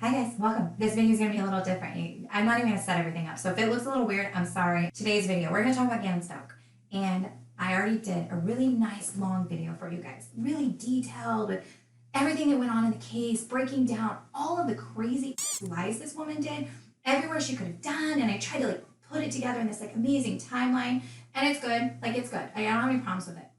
Hi guys, welcome. This video is going to be a little different. I'm not even going to set everything up, so if it looks a little weird, I'm sorry. Today's video, we're going to talk about Gannon Stauch, and I already did a really nice long video for you guys, really detailed with everything that went on in the case, breaking down all of the crazy lies this woman did, everywhere she could have done, and I tried to put it together in this amazing timeline, and it's good. It's good. I don't have any problems with it,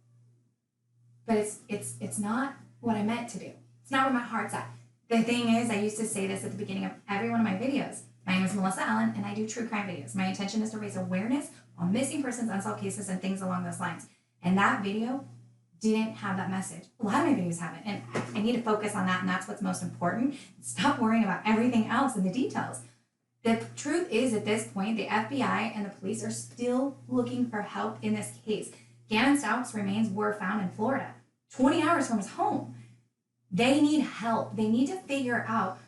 but it's not what I meant to do. It's not where my heart's at. The thing is, I used to say this at the beginning of every one of my videos. My name is Melissa Allen, and I do true crime videos. My intention is to raise awareness on missing persons, unsolved cases, and things along those lines. And that video didn't have that message. A lot of my videos haven't, and I need to focus on that, and that's what's most important. Stop worrying about everything else and the details. The truth is, at this point, the FBI and the police are still looking for help in this case. Gannon Stauch's remains were found in Florida, 20 hours from his home. They need help. They need to figure out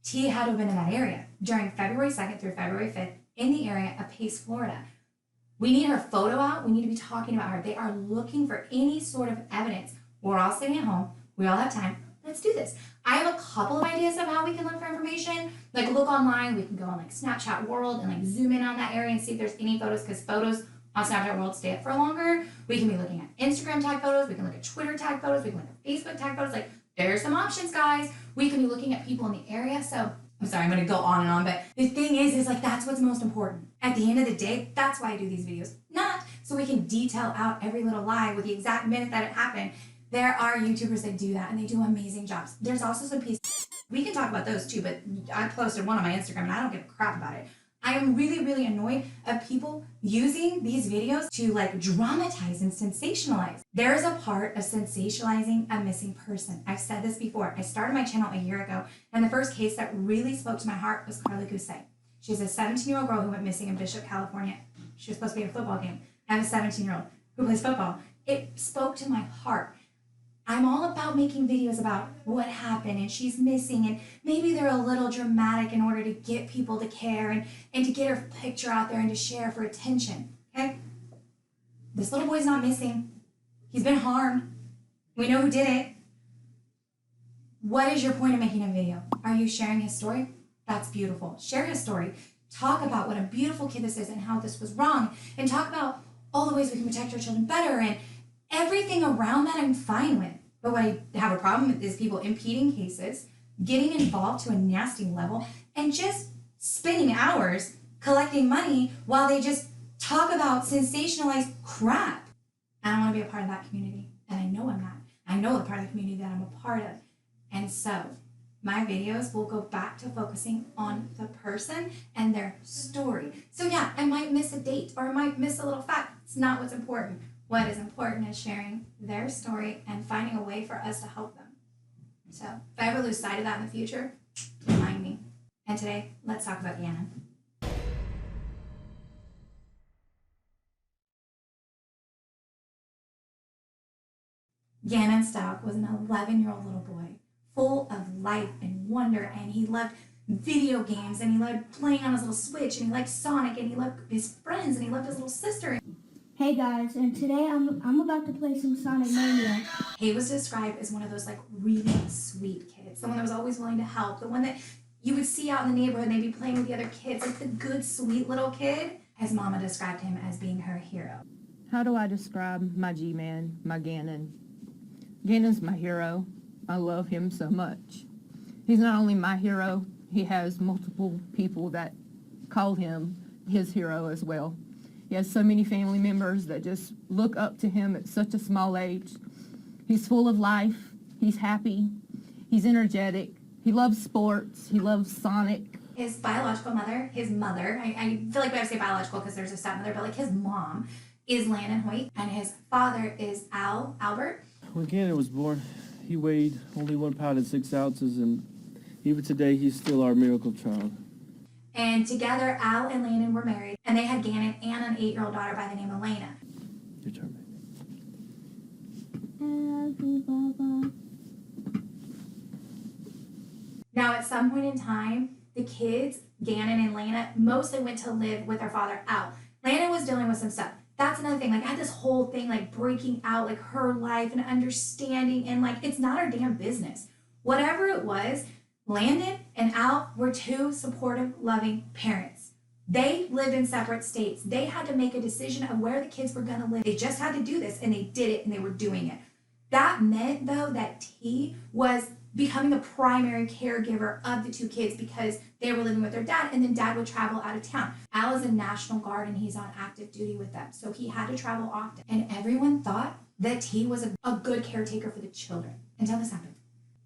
Tee had to have been in that area during February 2nd through February 5th in the area of Pace, Florida. We need her photo out. We need to be talking about her. They are looking for any sort of evidence. We're all sitting at home. We all have time. Let's do this. I have a couple of ideas of how we can look for information. Look online. We can go on Snapchat World and zoom in on that area and see if there's any photos, because photos on Snapchat World stay up for longer. We can be looking at Instagram tag photos. We can look at Twitter tag photos. We can look at Facebook tag photos. There's some options, guys. We can be looking at people in the area. So I'm sorry, I'm going to go on and on, but the thing is that's what's most important. At the end of the day, that's why I do these videos. Not so we can detail out every little lie with the exact minute that it happened. There are YouTubers that do that, and they do amazing jobs. There's also some pieces. We can talk about those too, but I posted one on my Instagram, and I don't give a crap about it. I am really, really annoyed of people using these videos to dramatize and sensationalize. There is a part of sensationalizing a missing person. I've said this before. I started my channel a year ago, and the first case that really spoke to my heart was Harlowe. She's a 17-year-old girl who went missing in Bishop, California. She was supposed to be at a football game. I have a 17-year-old who plays football. It spoke to my heart. I'm all about making videos about what happened and she's missing, and maybe they're a little dramatic in order to get people to care and to get her picture out there and to share for attention, okay? This little boy's not missing. He's been harmed. We know who did it. What is your point of making a video? Are you sharing his story? That's beautiful. Share his story. Talk about what a beautiful kid this is and how this was wrong, and talk about all the ways we can protect our children better, and everything around that I'm fine with. But what I have a problem with is people impeding cases, getting involved to a nasty level, and just spending hours collecting money while they just talk about sensationalized crap. I don't want to be a part of that community, and I know I'm not. I know the part of the community that I'm a part of. And so my videos will go back to focusing on the person and their story. So yeah, I might miss a date or I might miss a little fact. It's not what's important. What is important is sharing their story and finding a way for us to help them. So if I ever lose sight of that in the future, remind me. And today, let's talk about Gannon. Gannon Stauch was an 11-year-old little boy, full of life and wonder, and he loved video games, and he loved playing on his little Switch, and he liked Sonic, and he loved his friends, and he loved his little sister. Hey guys, and today I'm about to play some Sonic Mania. He was described as one of those really sweet kids, the one that was always willing to help, the one that you would see out in the neighborhood and they'd be playing with the other kids, the good, sweet little kid. His mama described him as being her hero. How do I describe my G-Man, my Gannon? Gannon's my hero. I love him so much. He's not only my hero, he has multiple people that call him his hero as well. He has so many family members that just look up to him at such a small age. He's full of life. He's happy. He's energetic. He loves sports. He loves Sonic. His biological mother, his mother, I feel like we have to say biological because there's a stepmother, but his mom is Landon Hoyt, and his father is Albert. When Gannon was born, he weighed only 1 pound and 6 ounces, and even today, he's still our miracle child. And together, Al and Landon were married, and they had Gannon and an 8-year-old daughter by the name of Elena. Your turn, Baba. Now, at some point in time, the kids, Gannon and Lena, mostly went to live with their father, Al. Lena was dealing with some stuff. That's another thing. I had this whole thing, breaking out, her life and understanding, and, it's not our damn business. Whatever it was, Landon and Al were two supportive, loving parents. They lived in separate states. They had to make a decision of where the kids were going to live. They just had to do this, and they did it, and they were doing it. That meant, though, that Tee was becoming a primary caregiver of the two kids because they were living with their dad, and then dad would travel out of town. Al is in National Guard, and he's on active duty with them, so he had to travel often. And everyone thought that Tee was a good caretaker for the children until this happened.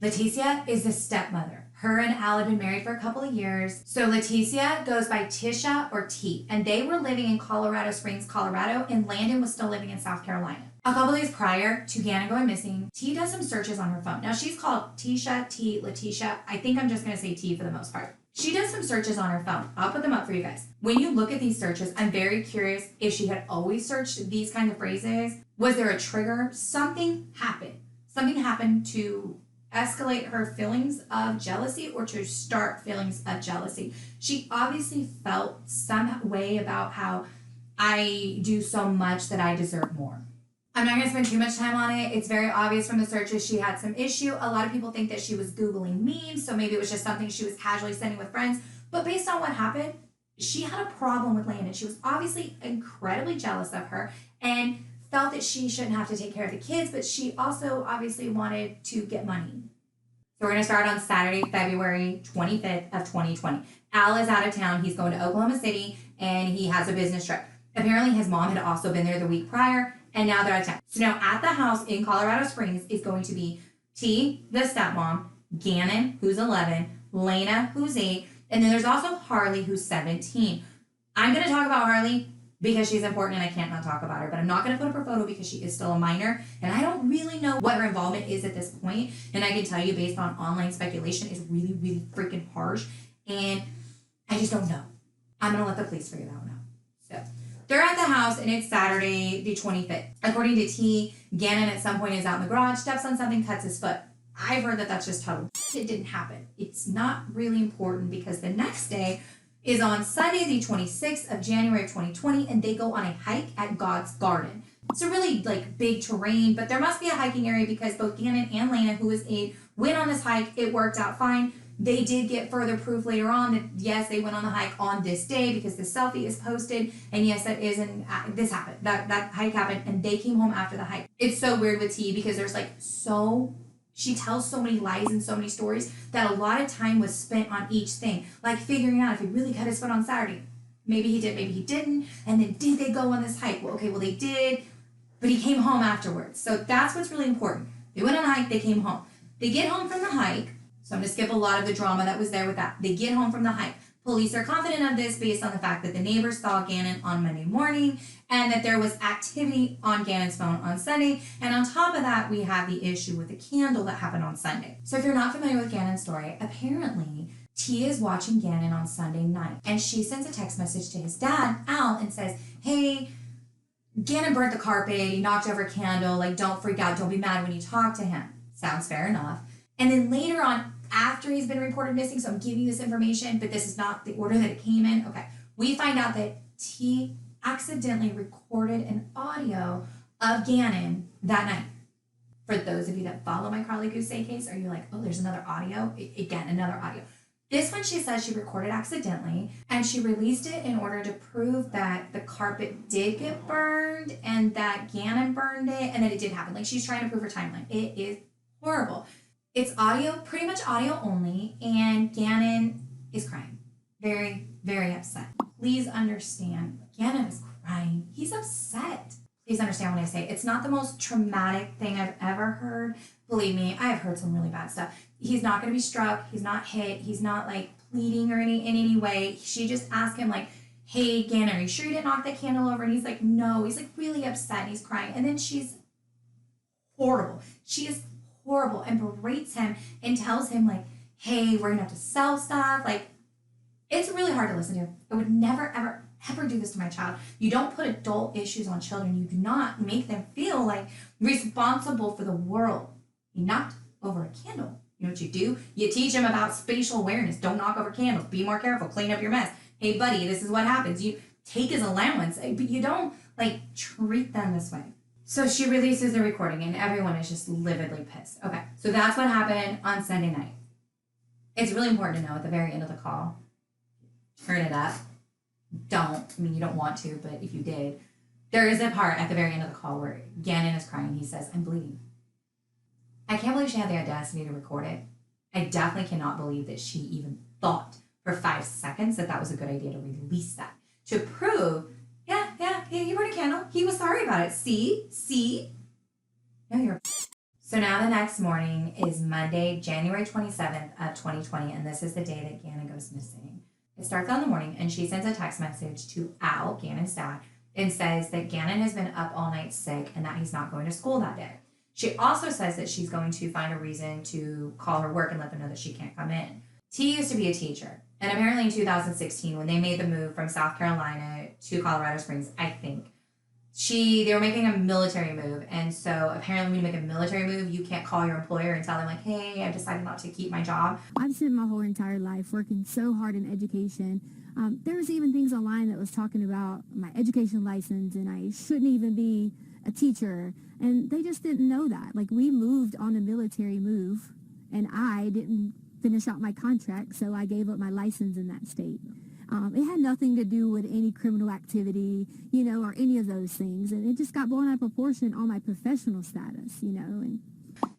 Letecia is the stepmother. Her and Al had been married for a couple of years. So Letecia goes by Tisha or Tee, and they were living in Colorado Springs, Colorado, and Landon was still living in South Carolina. A couple days prior to Gannon going missing, Tee does some searches on her phone. Now she's called Tisha, Tee, Letecia. I think I'm just going to say Tee for the most part. She does some searches on her phone. I'll put them up for you guys. When you look at these searches, I'm very curious if she had always searched these kinds of phrases. Was there a trigger? Something happened. Something happened to escalate her feelings of jealousy or to start feelings of jealousy. She obviously felt some way about how I do so much that I deserve more. I'm not going to spend too much time on it. It's very obvious from the searches she had some issue. A lot of people think that she was Googling memes, so maybe it was just something she was casually sending with friends. But based on what happened, she had a problem with Landon. She was obviously incredibly jealous of her and felt that she shouldn't have to take care of the kids, but she also obviously wanted to get money. So we're going to start on Saturday, February 25th of 2020. Al is out of town. He's going to Oklahoma City, and he has a business trip. Apparently, his mom had also been there the week prior, and now they're out of town. So now at the house in Colorado Springs is going to be Tee, the stepmom, Gannon, who's 11, Lena, who's 8, and then there's also Harley, who's 17. I'm going to talk about Harley because she's important and I can't not talk about her, but I'm not going to put up her photo because she is still a minor, and I don't really know what her involvement is at this point, and I can tell you based on online speculation, it's really, really freaking harsh, and I just don't know. I'm going to let the police figure that one out. So they're at the house, and it's Saturday, the 25th. According to Tee, Gannon at some point is out in the garage, steps on something, cuts his foot. I've heard that that's just total. It didn't happen. It's not really important because the next day is on Sunday, the 26th of January of 2020, and they go on a hike at God's Garden. It's a really big terrain, but there must be a hiking area because both Gannon and Lena, who is 8, went on this hike. It worked out fine. They did get further proof later on that yes, they went on the hike on this day because the selfie is posted, and yes, that isn't this happened. That hike happened, and they came home after the hike. It's so weird with Tee because there's she tells so many lies and so many stories that a lot of time was spent on each thing, like figuring out if he really cut his foot on Saturday. Maybe he did, maybe he didn't. And then did they go on this hike? Well, they did, but he came home afterwards. So that's what's really important. They went on a hike, they came home. They get home from the hike. So I'm going to skip a lot of the drama that was there with that. They get home from the hike. Police are confident of this based on the fact that the neighbors saw Gannon on Monday morning and that there was activity on Gannon's phone on Sunday. And on top of that, we have the issue with the candle that happened on Sunday. So if you're not familiar with Gannon's story, apparently Tee is watching Gannon on Sunday night, and she sends a text message to his dad, Al, and says, hey, Gannon burnt the carpet, he knocked over a candle, don't freak out, don't be mad when you talk to him. Sounds fair enough. And then later on, after he's been reported missing, so I'm giving you this information, but this is not the order that it came in. Okay, we find out that Tee accidentally recorded an audio of Gannon that night. For those of you that follow my Carly Goose Say case, are you like, oh, there's another audio? Again, another audio. This one she says she recorded accidentally, and she released it in order to prove that the carpet did get burned and that Gannon burned it and that it did happen. She's trying to prove her timeline. It is horrible. It's audio, pretty much audio only, and Gannon is crying. Very, very upset. Please understand, Gannon is crying. He's upset. Please understand when I say it's not the most traumatic thing I've ever heard. Believe me, I have heard some really bad stuff. He's not going to be struck. He's not hit. He's not pleading or in any way. She just asked him hey, Gannon, are you sure you didn't knock that candle over? And he's like, no. He's really upset and he's crying. And then she's horrible. She is horrible and berates him and tells him hey, we're gonna have to sell stuff. It's really hard to listen to. I would never ever do this to my child. You don't put adult issues on children. You do not make them feel responsible for the world. He knocked over a candle. You know what you do? You teach him about spatial awareness. Don't knock over candles. Be more careful. Clean up your mess. Hey buddy, this is what happens. You take his allowance, but you don't treat them this way. So she releases the recording and everyone is just lividly pissed. Okay, so that's what happened on Sunday night. It's really important to know at the very end of the call, turn it up. You don't want to, but if you did, there is a part at the very end of the call where Gannon is crying. He says, "I'm bleeding." I can't believe she had the audacity to record it. I definitely cannot believe that she even thought for 5 seconds that was a good idea to release that. To prove, yeah, you burned a candle. He was sorry about it. See? No, you're... So now the next morning is Monday, January 27th of 2020, and this is the day that Gannon goes missing. It starts on the morning, and she sends a text message to Al, Gannon's dad, and says that Gannon has been up all night sick and that he's not going to school that day. She also says that she's going to find a reason to call her work and let them know that she can't come in. Tee used to be a teacher, and apparently in 2016, when they made the move from South Carolina to Colorado Springs, I think, they were making a military move, and so apparently when you make a military move, you can't call your employer and tell them like, "Hey, I've decided not to keep my job." I've spent my whole entire life working so hard in education. There was even things online that was talking about my education license and I shouldn't even be a teacher, and they just didn't know that. Like, we moved on a military move, and I didn't finish out my contract, so I gave up my license in that state. It had nothing to do with any criminal activity, or any of those things. And it just got blown out of proportion on my professional status, And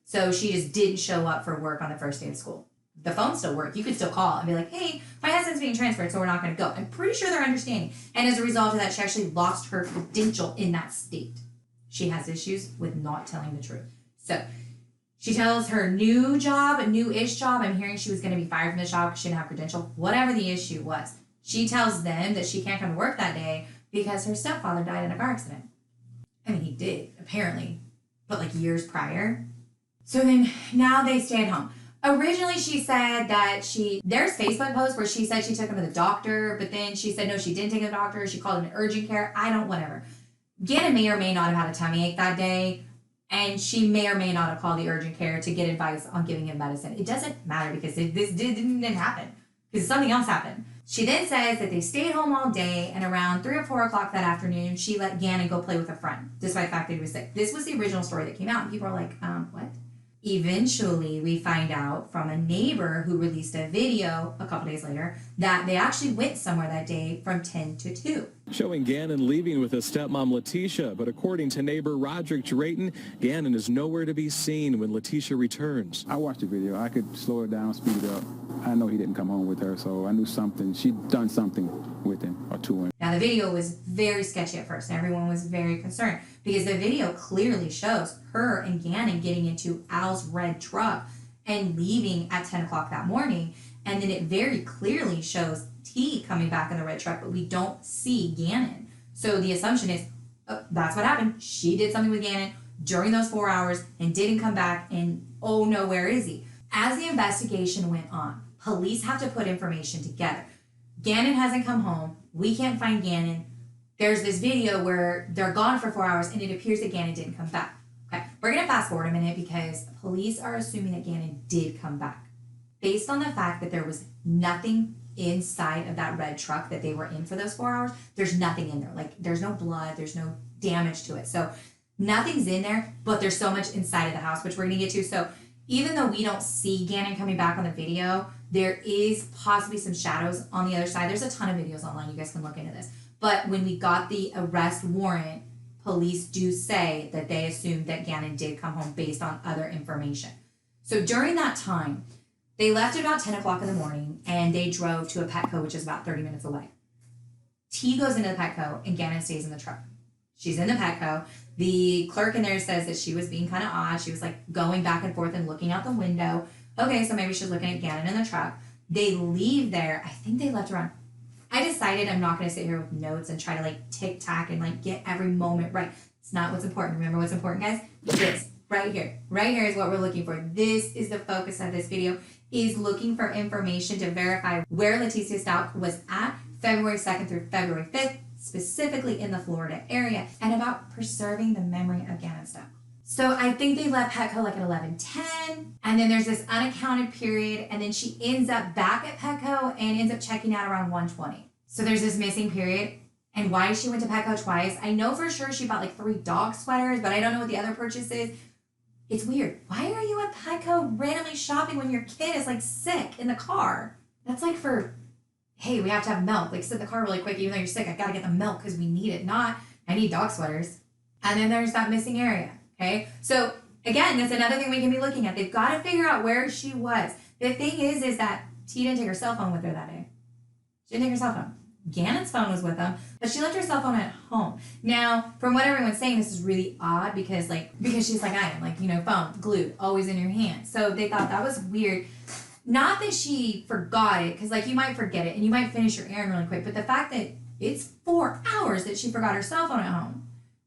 So she just didn't show up for work on the first day of school. The phone still worked. You could still call and be like, "Hey, my husband's being transferred, so we're not going to go." I'm pretty sure they're understanding. And as a result of that, she actually lost her credential in that state. She has issues with not telling the truth. So she tells her new-ish job, I'm hearing she was going to be fired from the job because she didn't have credential. Whatever the issue was, she tells them that she can't come to work that day because her stepfather died in a car accident. I mean, he did, apparently, but like years prior. So then now they stay at home. Originally, she said that there's Facebook posts where she said she took him to the doctor, but then she said no, she didn't take him to the doctor. She called him urgent care. Whatever. Gannon may or may not have had a tummy ache that day, and she may or may not have called the urgent care to get advice on giving him medicine. It doesn't matter because this didn't happen, because something else happened. She then says that they stayed home all day, and around 3 or 4 o'clock that afternoon, she let Gannon go play with a friend, despite the fact that he was sick. This was the original story that came out, and people are like, what? Eventually, we find out from a neighbor who released a video a couple days later that they actually went somewhere that day from 10 to 2. Showing Gannon leaving with his stepmom Letecia, but according to neighbor Roderick Drayton, Gannon is nowhere to be seen when Letecia returns. I watched the video. I could slow it down, speed it up. I know he didn't come home with her, so I knew she'd done something with him or to him. Now, the video was very sketchy at first, and everyone was very concerned because the video clearly shows her and Gannon getting into Al's red truck and leaving at 10 o'clock that morning, and then it very clearly shows Tee coming back in the red truck, but we don't see Gannon. So the assumption is that's what happened. She did something with Gannon during those 4 hours and didn't come back, and oh no, where is he? As the investigation went on, police have to put information together. Gannon hasn't come home. We can't find Gannon. There's this video where they're gone for 4 hours, and it appears that Gannon didn't come back. Okay, we're going to fast forward a minute because police are assuming that Gannon did come back. Based on the fact that there was nothing inside of that red truck that they were in for those 4 hours, there's nothing in there. Like, there's no blood, there's no damage to it. So nothing's in there, but there's so much inside of the house, which we're going to get to. So even though we don't see Gannon coming back on the video, there is possibly some shadows on the other side. There's a ton of videos online. You guys can look into this. But when we got the arrest warrant, police do say that they assumed that Gannon did come home based on other information. So during that time, they left at about 10 o'clock in the morning, and they drove to a Petco, which is about 30 minutes away. Tee goes into the Petco, and Gannon stays in the truck. She's in the Petco. The clerk in there says that she was being kind of odd. She was like going back and forth and looking out the window. Okay, so maybe she's looking at Gannon in the truck. They leave there. I think they left around. I decided I'm not going to sit here with notes and try to like tic-tac and like get every moment right. It's not what's important. Remember what's important, guys? This right here. Right here is what we're looking for. This is the focus of this video, is looking for information to verify where Letecia Stauch was at February 2nd through February 5th, specifically in the Florida area, and about preserving the memory of Gannon Stauch. So I think they left Petco like at 11:10, and then there's this unaccounted period, and then she ends up back at Petco and ends up checking out around 1:20. So there's this missing period, and why she went to Petco twice. I know for sure she bought like 3 dog sweaters, but I don't know what the other purchase is. it's weird. Why are you at Petco randomly shopping when your kid is like sick in the car? That's like for, hey, we have to have milk. Like, sit in the car really quick, even though you're sick. I gotta get the milk because we need it. Not, I need dog sweaters. And then there's that missing area. Okay. So again, that's another thing we can be looking at. They've got to figure out where she was. The thing is that Tee didn't take her cell phone with her that day. She didn't take her cell phone. Gannon's phone was with them, but she left her cell phone at home. Now, from what everyone's saying, this is really odd because she's like I am, like, you know, phone, glued, always in your hand. So they thought that was weird. Not that she forgot it, because like you might forget it and you might finish your errand really quick, but the fact that it's 4 hours that she forgot her cell phone at home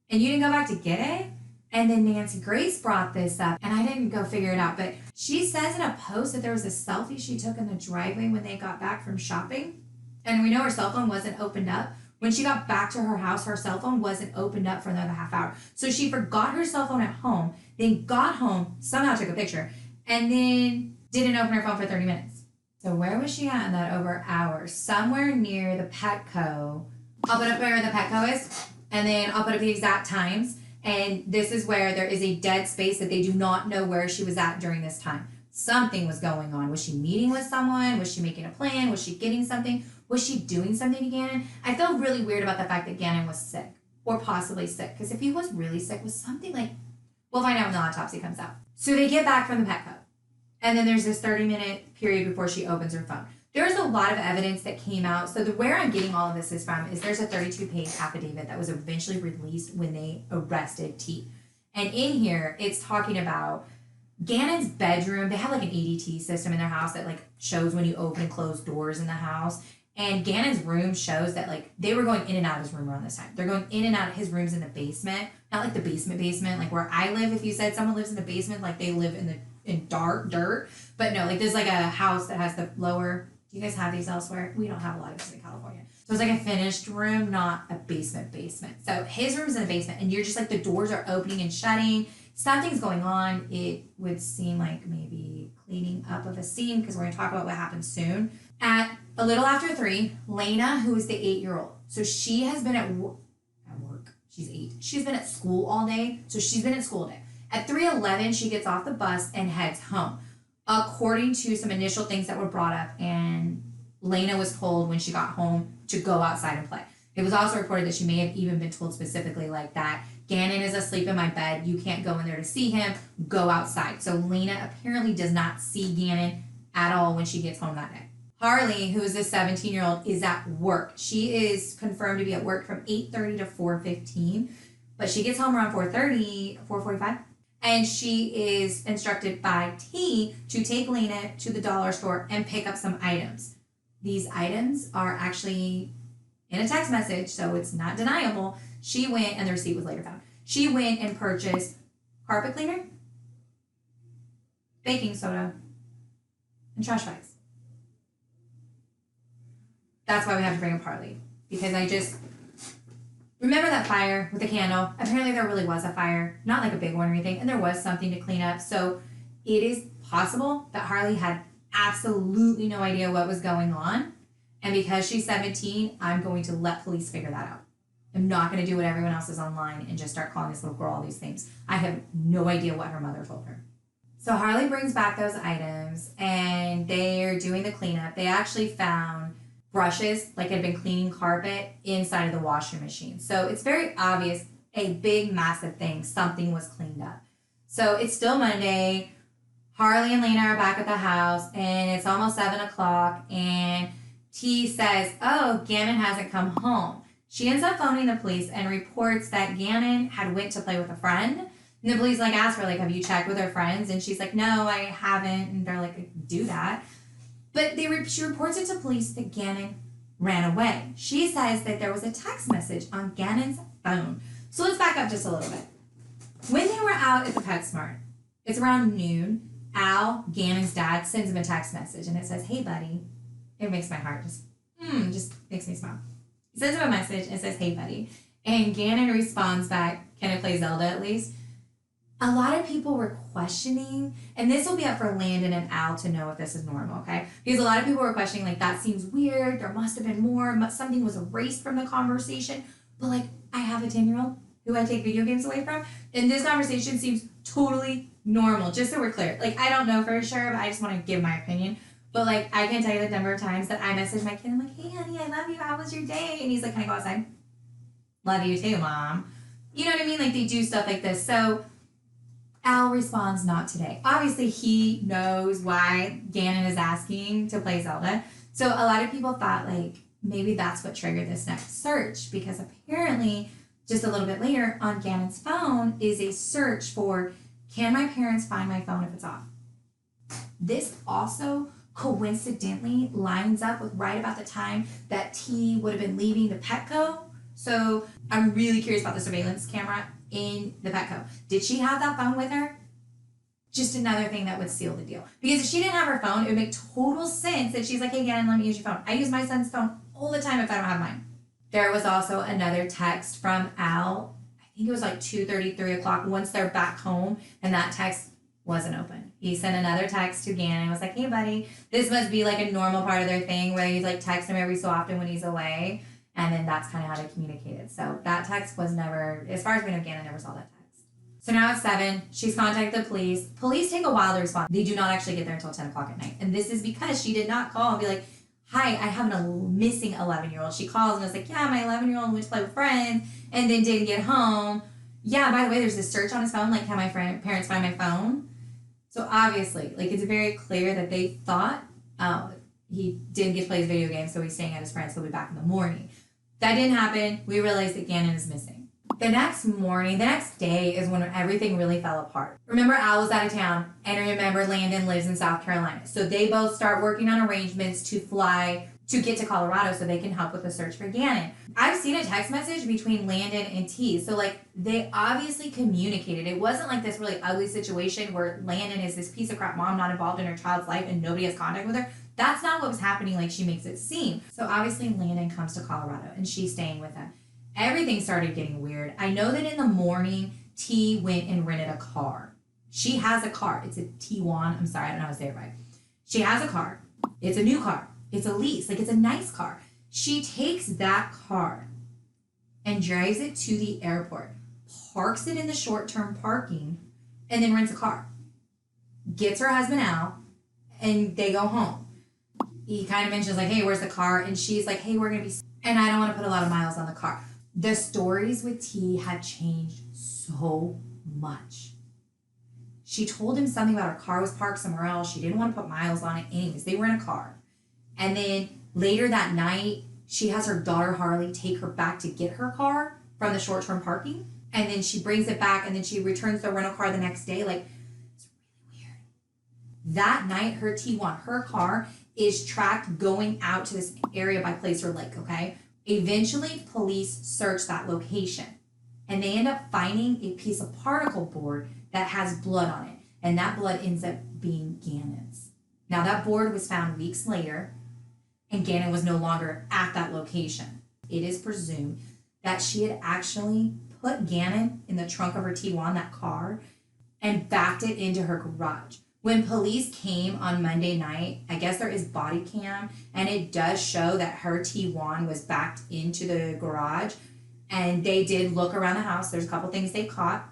and you didn't go back to get it. And then Nancy Grace brought this up, and I didn't go figure it out, but she says in a post that there was a selfie she took in the driveway when they got back from shopping. And we know her cell phone wasn't opened up. When she got back to her house, her cell phone wasn't opened up for another half hour. So she forgot her cell phone at home, then got home, somehow took a picture, and then didn't open her phone for 30 minutes. So where was she at in that over hour? Somewhere near the Petco. I'll put up where the Petco is, and then I'll put up the exact times. And this is where there is a dead space that they do not know where she was at during this time. Something was going on. Was she meeting with someone? Was she making a plan? Was she getting something? Was she doing something to Gannon? I felt really weird about the fact that Gannon was sick, or possibly sick, because if he was really sick, was something like, we'll find out when the autopsy comes out. So they get back from the Petco, and then there's this 30-minute period before she opens her phone. There's a lot of evidence that came out. So where I'm getting all of this is from is there's a 32-page affidavit that was eventually released when they arrested Tee. And in here, it's talking about Gannon's bedroom. They have like an ADT system in their house that like shows when you open and close doors in the house. And Gannon's room shows that like they were going in and out of his room around this time. They're going in and out of his rooms in the basement, not like the basement, like where I live. If you said someone lives in the basement, like they live in dark dirt, but no, like there's like a house that has the lower. Do you guys have these elsewhere? We don't have a lot of this in California. So it's like a finished room, not a basement. So his room's in the basement, and you're just like the doors are opening and shutting. Something's going on. It would seem like maybe cleaning up of a scene, because we're going to talk about what happened soon. At a little after 3, Lena, who is the 8-year-old, so she has been at work. She's 8. She's been at school all day, so she's been at school all day. At 3:11, she gets off the bus and heads home. According to some initial things that were brought up, and Lena was told when she got home to go outside and play. It was also reported that she may have even been told specifically like that, Gannon is asleep in my bed, you can't go in there to see him, go outside. So Lena apparently does not see Gannon at all when she gets home that day. Harley, who is a 17-year-old, is at work. She is confirmed to be at work from 8:30 to 4:15, but she gets home around 4:45. And she is instructed by Tee to take Lena to the dollar store and pick up some items. These items are actually in a text message, so it's not deniable. She went, and the receipt was later found. She went and purchased carpet cleaner, baking soda, and trash bags. That's why we have to bring up Harley, because I just remember that fire with the candle. Apparently there really was a fire, not like a big one or anything, and there was something to clean up. So it is possible that Harley had absolutely no idea what was going on. And because she's 17, I'm going to let police figure that out. I'm not going to do what everyone else is online and just start calling this little girl all these things. I have no idea what her mother told her. So Harley brings back those items, and they're doing the cleanup. They actually found brushes, like had been cleaning carpet, inside of the washing machine. So it's very obvious, a big, massive thing. Something was cleaned up. So it's still Monday. Harley and Lena are back at the house, and it's almost 7 o'clock, and Tee says, oh, Gannon hasn't come home. She ends up phoning the police and reports that Gannon had went to play with a friend. And the police ask her, have you checked with her friends? And she's like, no, I haven't. And they're like, do that. But she reports it to police that Gannon ran away. She says that there was a text message on Gannon's phone. So let's back up just a little bit. When they were out at the PetSmart, it's around noon, Al, Gannon's dad, sends him a text message, and it says, hey, buddy. It makes my heart just makes me smile. He sends him a message and says, hey, buddy. And Gannon responds back, can I play Zelda at least? A lot of people were questioning, and this will be up for Landon and Al to know if this is normal, okay? Because a lot of people were questioning, that seems weird. There must have been more. Something was erased from the conversation. But, I have a 10-year-old who I take video games away from. And this conversation seems totally normal, just so we're clear. Like, I don't know for sure, but I just want to give my opinion. But, like, I can tell you the number of times that I message my kid. I'm like, hey, honey, I love you. How was your day? And he's like, can I go outside? Love you too, Mom. You know what I mean? Like, they do stuff like this. So Al responds, not today. Obviously, he knows why Gannon is asking to play Zelda. So a lot of people thought, like, maybe that's what triggered this next search, because apparently just a little bit later on Gannon's phone is a search for, can my parents find my phone if it's off? This also coincidentally lines up with right about the time that Tee would have been leaving the Petco. So I'm really curious about the surveillance camera in the Petco. Did she have that phone with her? Just another thing that would seal the deal. Because if she didn't have her phone, it would make total sense that she's like, hey, Gannon, let me use your phone. I use my son's phone all the time if I don't have mine. There was also another text from Al. I think it was like 2:30, 3 o'clock once they're back home, and that text wasn't open. He sent another text to Gannon and was like, hey, buddy, this must be like a normal part of their thing where he's like text him every so often when he's away. And then that's kind of how they communicated. So that text was never, as far as we know, Gannon never saw that text. So now it's 7. She's contacted the police. Police take a while to respond. They do not actually get there until 10 o'clock at night. And this is because she did not call and be like, hi, I have a missing 11-year-old. She calls and was like, yeah, my 11-year-old went to play with friends and then didn't get home. Yeah, by the way, there's this search on his phone, like, can my parents find my phone? So obviously, like, it's very clear that they thought, oh, he didn't get to play his video game, so he's staying at his friend's, he'll be back in the morning. That didn't happen. We realized that Gannon is missing. The next day is when everything really fell apart. Remember, Al was out of town, and remember, Landon lives in South Carolina. So they both start working on arrangements to fly to get to Colorado so they can help with the search for Gannon. I've seen a text message between Landon and Tee. So, like, they obviously communicated. It wasn't like this really ugly situation where Landon is this piece of crap mom not involved in her child's life and nobody has contact with her. That's not what was happening like she makes it seem. So obviously Landon comes to Colorado and she's staying with him. Everything started getting weird. I know that in the morning, Tee went and rented a car. She has a car. It's a T1. I'm sorry, I don't know how to say it right. She has a car. It's a new car. It's a lease. Like, it's a nice car. She takes that car and drives it to the airport, parks it in the short-term parking, and then rents a car. Gets her husband out, and they go home. He kind of mentions, like, hey, where's the car? And she's like, hey, we're going to be... And I don't want to put a lot of miles on the car. The stories with Tee had changed so much. She told him something about her car was parked somewhere else. She didn't want to put miles on it. Anyways, they were in a car. And then later that night, she has her daughter Harley take her back to get her car from the short-term parking. And then she brings it back, and then she returns the rental car the next day. Like, it's really weird. That night, her T1, her car, is tracked going out to this area by Placer Lake, okay? Eventually, police search that location, and they end up finding a piece of particle board that has blood on it, and that blood ends up being Gannon's. Now, that board was found weeks later, and Gannon was no longer at that location. It is presumed that she had actually put Gannon in the trunk of her T1, that car, and backed it into her garage. When police came on Monday night, I guess there is body cam, and it does show that her T1 was backed into the garage, and they did look around the house. There's a couple things they caught.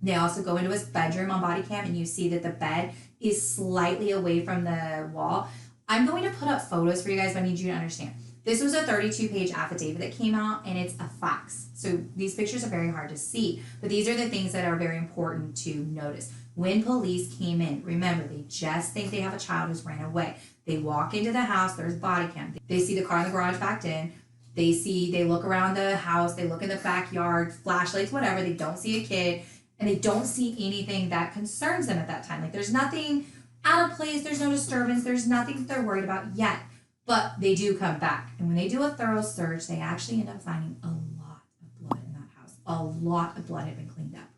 They also go into his bedroom on body cam, and you see that the bed is slightly away from the wall. I'm going to put up photos for you guys, but I need you to understand. This was a 32-page affidavit that came out, and it's a fax. So these pictures are very hard to see, but these are the things that are very important to notice. When police came in, remember, they just think they have a child who's ran away. They walk into the house, there's body cam. They see the car in the garage backed in. They look around the house, they look in the backyard, flashlights, whatever. They don't see a kid, and they don't see anything that concerns them at that time. Like, there's nothing out of place, there's no disturbance, there's nothing that they're worried about yet. But they do come back. And when they do a thorough search, they actually end up finding a lot of blood in that house. A lot of blood had been cleaned up.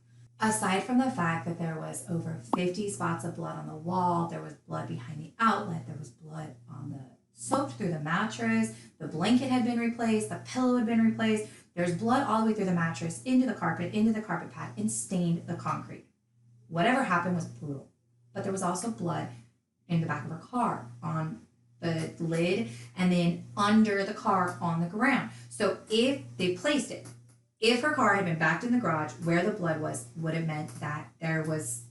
Aside from the fact that there was over 50 spots of blood on the wall, there was blood behind the outlet, there was blood on the soaked through the mattress, the blanket had been replaced, the pillow had been replaced. There's blood all the way through the mattress, into the carpet pad, and stained the concrete. Whatever happened was brutal. But there was also blood in the back of her car, on the lid, and then under the car on the ground. So if they placed it, If her car had been backed in the garage where the blood was, would have meant that there was,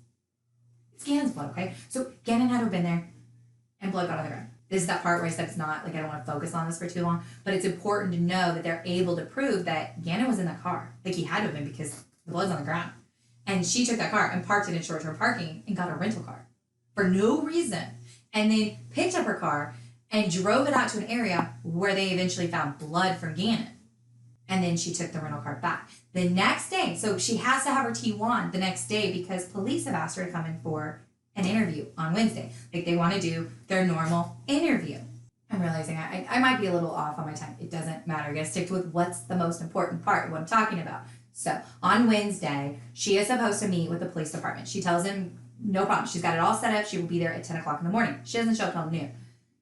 it's Gannon's blood, okay? So Gannon had to have been there and blood got on the ground. This is that part where I said it's not, like, I don't want to focus on this for too long, but it's important to know that they're able to prove that Gannon was in the car. Like, he had to have been because the blood's on the ground. And she took that car and parked it in short-term parking and got a rental car for no reason. And then picked up her car and drove it out to an area where they eventually found blood from Gannon. And then she took the rental car back. The next day, so she has to have her T1 the next day because police have asked her to come in for an interview on Wednesday. Like, they want to do their normal interview. I'm realizing I might be a little off on my time. It doesn't matter. I gotta stick with what's the most important part, what I'm talking about. So on Wednesday, she is supposed to meet with the police department. She tells him no problem. She's got it all set up. She will be there at 10 o'clock in the morning. She doesn't show up till noon.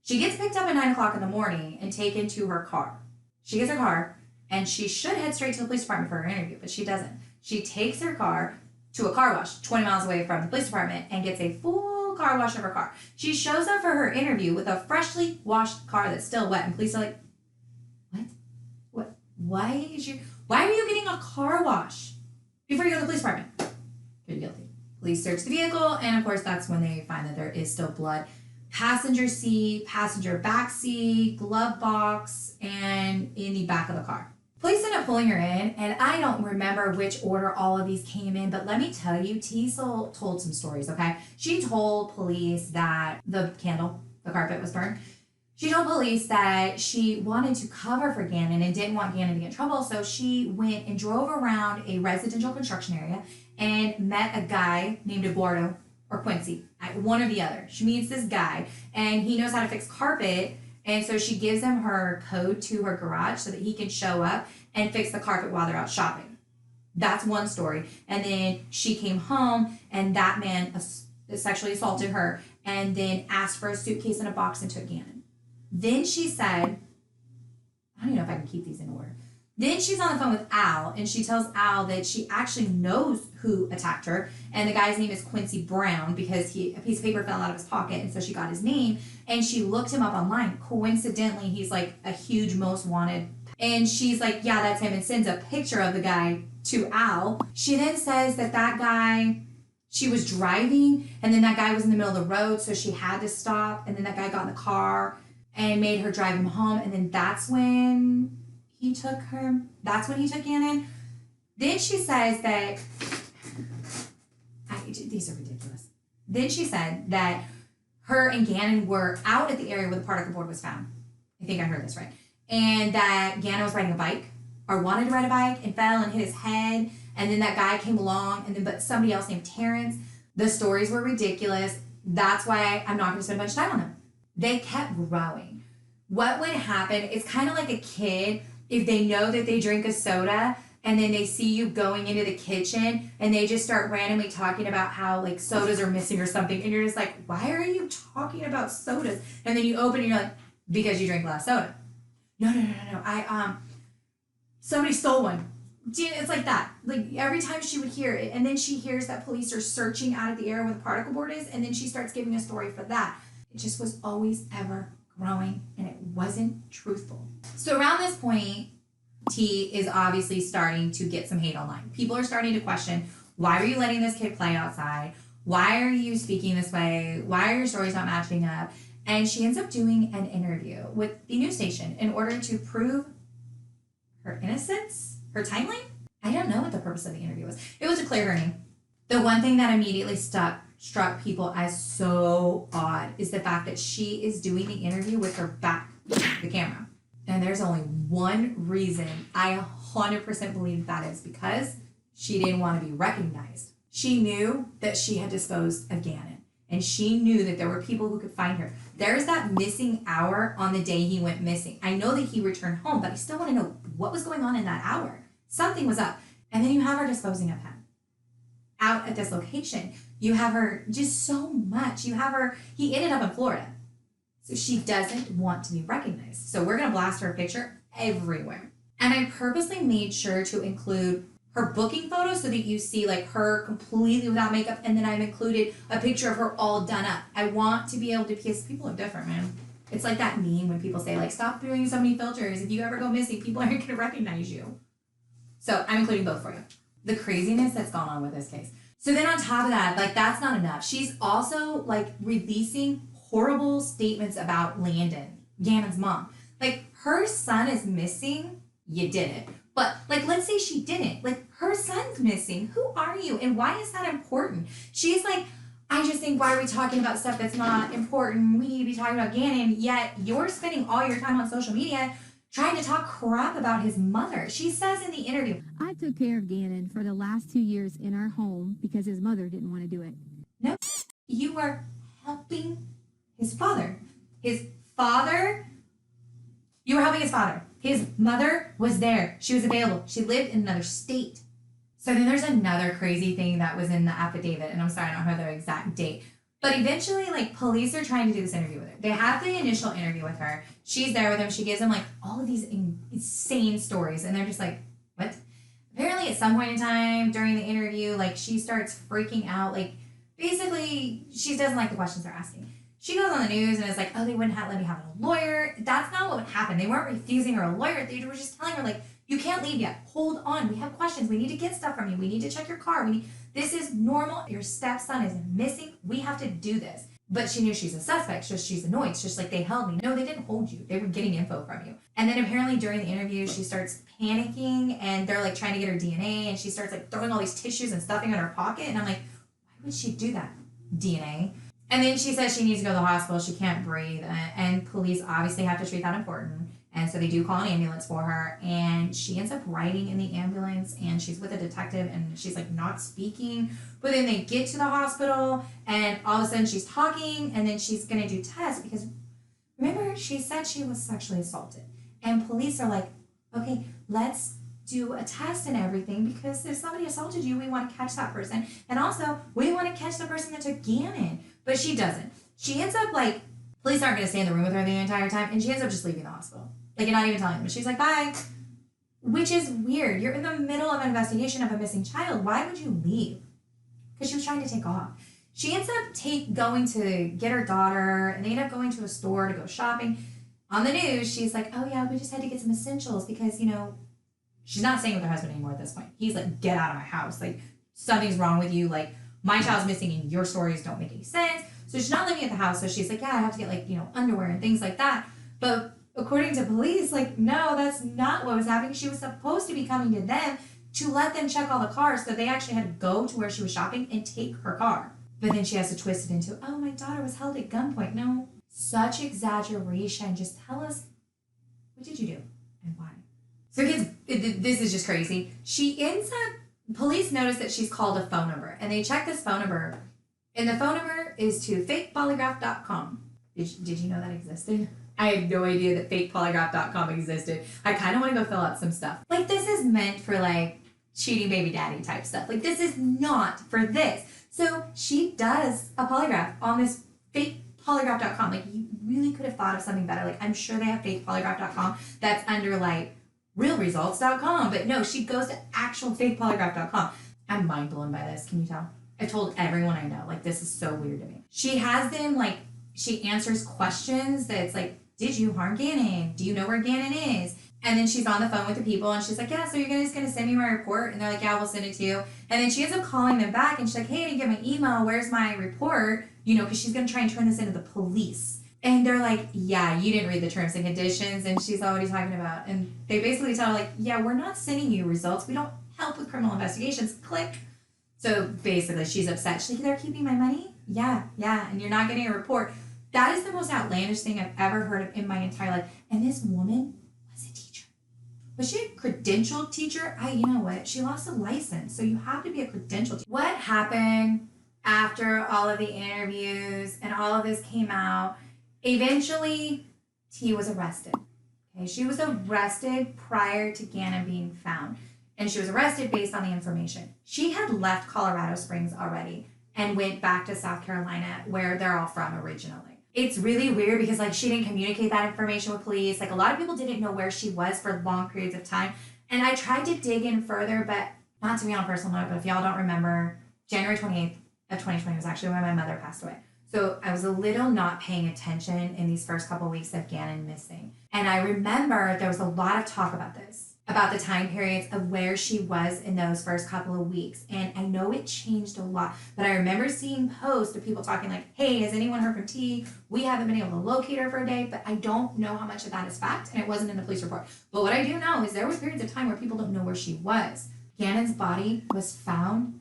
She gets picked up at 9 o'clock in the morning and taken to her car. She gets her car, and she should head straight to the police department for her interview, but she doesn't. She takes her car to a car wash 20 miles away from the police department and gets a full car wash of her car. She shows up for her interview with a freshly washed car that's still wet, and police are like, what? Why are you getting a car wash before you go to the police department? You're guilty. Police search the vehicle, and of course that's when they find that there is still blood. Passenger seat, passenger back seat, glove box, and in the back of the car. Police end up pulling her in, and I don't remember which order all of these came in, but let me tell you, Teasel told some stories, okay? She told police that the carpet was burned. She told police that she wanted to cover for Gannon and didn't want Gannon to get in trouble, so she went and drove around a residential construction area and met a guy named Eduardo or Quincy, one or the other. She meets this guy, and he knows how to fix carpet, and so she gives him her code to her garage so that he can show up and fix the carpet while they're out shopping. That's one story. And then she came home, and that man sexually assaulted her and then asked for a suitcase and a box and took Gannon. Then she said, I don't even know if I can keep these in order. Then she's on the phone with Al, and she tells Al that she actually knows who attacked her, and the guy's name is Quincy Brown because a piece of paper fell out of his pocket, and so she got his name, and she looked him up online. Coincidentally, he's like a huge most wanted, and she's like, yeah, that's him, and sends a picture of the guy to Al. She then says that guy, she was driving, and then that guy was in the middle of the road, so she had to stop, and then that guy got in the car and made her drive him home, and then that's when he took Gannon. Then she says that, these are ridiculous. Then she said that her and Gannon were out at the area where the particle board was found. I think I heard this right. And that Gannon was riding a bike, or wanted to ride a bike, and fell and hit his head. And then that guy came along, but somebody else named Terrence. The stories were ridiculous. That's why I'm not going to spend much time on them. They kept growing. What would happen is kind of like a kid if they know that they drink a soda and then they see you going into the kitchen and they just start randomly talking about how like sodas are missing or something, and you're just like, why are you talking about sodas? And then you open and you're like, because you drank last soda. No. Somebody stole one. It's like that. Like every time she would hear it, and then she hears that police are searching out of the area where the particle board is, and then she starts giving a story for that. It just was always ever growing, and it wasn't truthful. So around this point, Tee is obviously starting to get some hate online. People are starting to question, why are you letting this kid play outside? Why are you speaking this way? Why are your stories not matching up? And she ends up doing an interview with the news station in order to prove her innocence, her timeline. I don't know what the purpose of the interview was. It was to clear her name. The one thing that immediately struck people as so odd is the fact that she is doing the interview with her back to the camera. And there's only one reason I 100% believe that is because she didn't want to be recognized. She knew that she had disposed of Gannon, and she knew that there were people who could find her. There's that missing hour on the day he went missing. I know that he returned home, but I still want to know what was going on in that hour. Something was up. And then you have her disposing of him out at this location. You have her just so much. You have her, he ended up in Florida. So she doesn't want to be recognized. So we're going to blast her picture everywhere. And I purposely made sure to include her booking photos so that you see like her completely without makeup. And then I've included a picture of her all done up. I want to be able to, because people are different, man. It's like that meme when people say like, stop doing so many filters. If you ever go missing, people aren't going to recognize you. So I'm including both for you. The craziness that's gone on with this case. So then on top of that, like that's not enough. She's also like releasing horrible statements about Landon, Gannon's mom. Like her son is missing, you did it. But like let's say she didn't. Like her son's missing. Who are you? And why is that important? She's like, I just think, why are we talking about stuff that's not important? We need to be talking about Gannon, yet you're spending all your time on social media trying to talk crap about his mother. She says in the interview, I took care of Gannon for the last 2 years in our home because his mother didn't want to do it. no, you were helping his father. His father, you were helping his father. His mother was there. She was available. She lived in another state. So then there's another crazy thing that was in the affidavit, and I'm sorry, I don't have the exact date. But eventually, like, police are trying to do this interview with her. They have the initial interview with her. She's there with him. She gives him, like, all of these insane stories, and they're just like, what? Apparently, at some point in time during the interview, like, she starts freaking out. Like, basically, she doesn't like the questions they're asking. She goes on the news and is like, oh, they wouldn't let me have a lawyer. That's not what happened. They weren't refusing her a lawyer. They were just telling her, like, you can't leave yet. Hold on. We have questions. We need to get stuff from you. We need to check your car. This is normal. Your stepson is missing. We have to do this. But she knew she's a suspect. So she's annoyed. It's just like, they held me. No, they didn't hold you. They were getting info from you. And then apparently during the interview, she starts panicking and they're like trying to get her DNA. And she starts like throwing all these tissues and stuffing in her pocket. And I'm like, why would she do that? DNA. And then she says she needs to go to the hospital. She can't breathe. And police obviously have to treat that important. And so they do call an ambulance for her, and she ends up riding in the ambulance, and she's with a detective, and she's like not speaking. But then they get to the hospital, and all of a sudden she's talking, and then she's gonna do tests because remember she said she was sexually assaulted, and police are like, okay, let's do a test and everything because if somebody assaulted you, we want to catch that person, and also we want to catch the person that took Gannon. But she doesn't. She ends up like, police aren't gonna stay in the room with her the entire time, and she ends up just leaving the hospital. Like, and not even telling them. But she's like, bye. Which is weird. You're in the middle of an investigation of a missing child. Why would you leave? Because she was trying to take off. She ends up going to get her daughter, and they end up going to a store to go shopping. On the news, she's like, oh yeah, we just had to get some essentials because, you know, she's not staying with her husband anymore at this point. He's like, get out of my house. Like, something's wrong with you. Like, my child's missing and your stories don't make any sense. So she's not living at the house. So she's like, yeah, I have to get like, you know, underwear and things like that. But according to police, like, no, that's not what was happening. She was supposed to be coming to them to let them check all the cars. So they actually had to go to where she was shopping and take her car. But then she has to twist it into, oh, my daughter was held at gunpoint. No, such exaggeration. Just tell us, what did you do and why? So this is just crazy. She ends up, police notice that she's called a phone number. And they check this phone number. And the phone number is to fakepolygraph.com. Did you know that existed? I had no idea that fakepolygraph.com existed. I kind of want to go fill out some stuff. Like, this is meant for, like, cheating baby daddy type stuff. Like, this is not for this. So she does a polygraph on this fakepolygraph.com. Like, you really could have thought of something better. Like, I'm sure they have fakepolygraph.com that's under, like, realresults.com. But no, she goes to actual fakepolygraph.com. I'm mind blown by this. Can you tell? I told everyone I know. Like, this is so weird to me. She has them, like, she answers questions that's like, did you harm Gannon? Do you know where Gannon is? And then she's on the phone with the people and she's like, yeah, so you're just going to send me my report? And they're like, yeah, we'll send it to you. And then she ends up calling them back and she's like, hey, I didn't get my email. Where's my report? You know, because she's going to try and turn this into the police. And they're like, yeah, you didn't read the terms and conditions. And she's already talking about, and they basically tell her like, yeah, we're not sending you results. We don't help with criminal investigations. Click. So basically she's upset. She's like, they're keeping my money? Yeah. And you're not getting a report. That is the most outlandish thing I've ever heard of in my entire life. And this woman was a teacher. Was she a credentialed teacher? You know what? She lost a license. So you have to be a credentialed teacher. What happened after all of the interviews and all of this came out? Eventually, Tee was arrested. Okay, she was arrested prior to Gannon being found. And she was arrested based on the information. She had left Colorado Springs already and went back to South Carolina, where they're all from originally. It's really weird because, like, she didn't communicate that information with police. Like, a lot of people didn't know where she was for long periods of time. And I tried to dig in further, but not to be on a personal note, but if y'all don't remember, January 28th of 2020 was actually when my mother passed away. So I was a little not paying attention in these first couple of weeks of Gannon missing. And I remember there was a lot of talk about this. about the time periods of where she was in those first couple of weeks. And I know it changed a lot, but I remember seeing posts of people talking like, hey, has anyone heard from Tee? We haven't been able to locate her for a day, but I don't know how much of that is fact, and it wasn't in the police report. But what I do know is there was periods of time where people don't know where she was. Gannon's body was found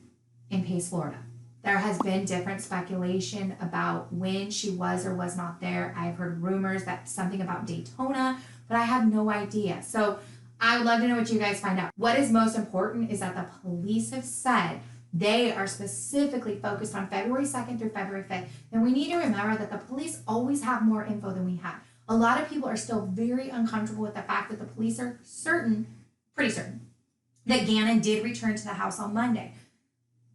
in Pace, Florida. There has been different speculation about when she was or was not there. I've heard rumors that something about Daytona, but I have no idea. So I would love to know what you guys find out. What is most important is that the police have said they are specifically focused on February 2nd through February 5th. And we need to remember that the police always have more info than we have. A lot of people are still very uncomfortable with the fact that the police are pretty certain, that Gannon did return to the house on Monday.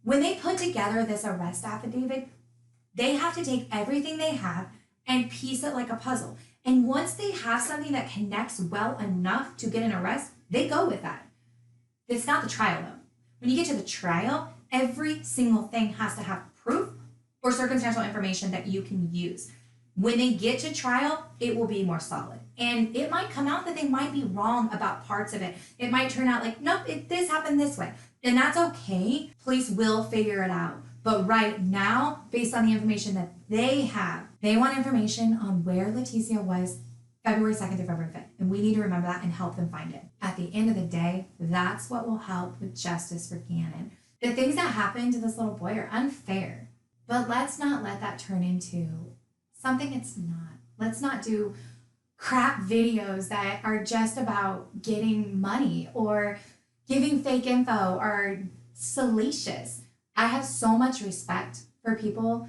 When they put together this arrest affidavit, they have to take everything they have and piece it like a puzzle. And once they have something that connects well enough to get an arrest, they go with that. It's not the trial though. When you get to the trial, every single thing has to have proof or circumstantial information that you can use. When they get to trial, it will be more solid. And it might come out that they might be wrong about parts of it. It might turn out like, nope, this happened this way. And that's okay. Police will figure it out. But right now, based on the information that they have, they want information on where Letecia was February 2nd to February 5th. And we need to remember that and help them find it. At the end of the day, that's what will help with justice for Gannon. The things that happened to this little boy are unfair. But let's not let that turn into something it's not. Let's not do crap videos that are just about getting money or giving fake info or salacious. I have so much respect for people.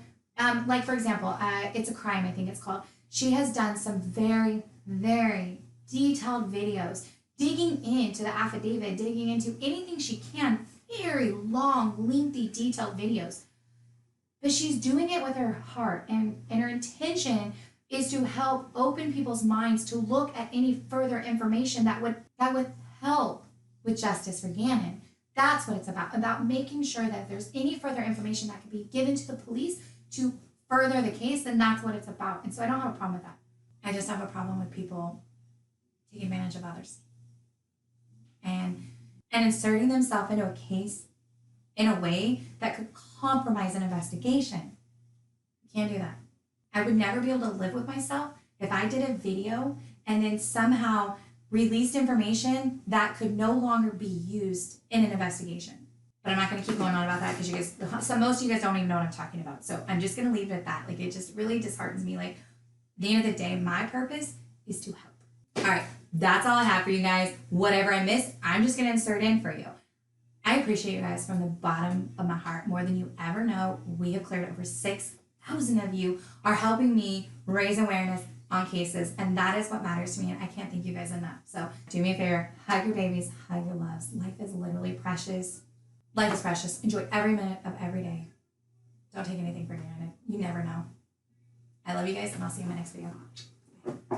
Like, for example, It's a Crime, I think it's called. She has done some very, very detailed videos, digging into the affidavit, digging into anything she can, very long, lengthy, detailed videos. But she's doing it with her heart, and her intention is to help open people's minds to look at any further information that would help with justice for Gannon. That's what it's about making sure that if there's any further information that could be given to the police to further the case, then that's what it's about. And so I don't have a problem with that. I just have a problem with people taking advantage of others and inserting themselves into a case in a way that could compromise an investigation. You can't do that. I would never be able to live with myself if I did a video and then somehow released information that could no longer be used in an investigation. But I'm not going to keep going on about that because most of you guys don't even know what I'm talking about. So I'm just going to leave it at that. Like, it just really disheartens me. Like, at the end of the day, my purpose is to help. All right, that's all I have for you guys. Whatever I missed, I'm just going to insert in for you. I appreciate you guys from the bottom of my heart more than you ever know. We have cleared over 6,000 of you are helping me raise awareness on cases, and that is what matters to me, and I can't thank you guys enough. So do me a favor, hug your babies, hug your loves. Life is literally precious. Life is precious. Enjoy every minute of every day. Don't take anything for granted. You never know. I love you guys, and I'll see you in my next video. Bye.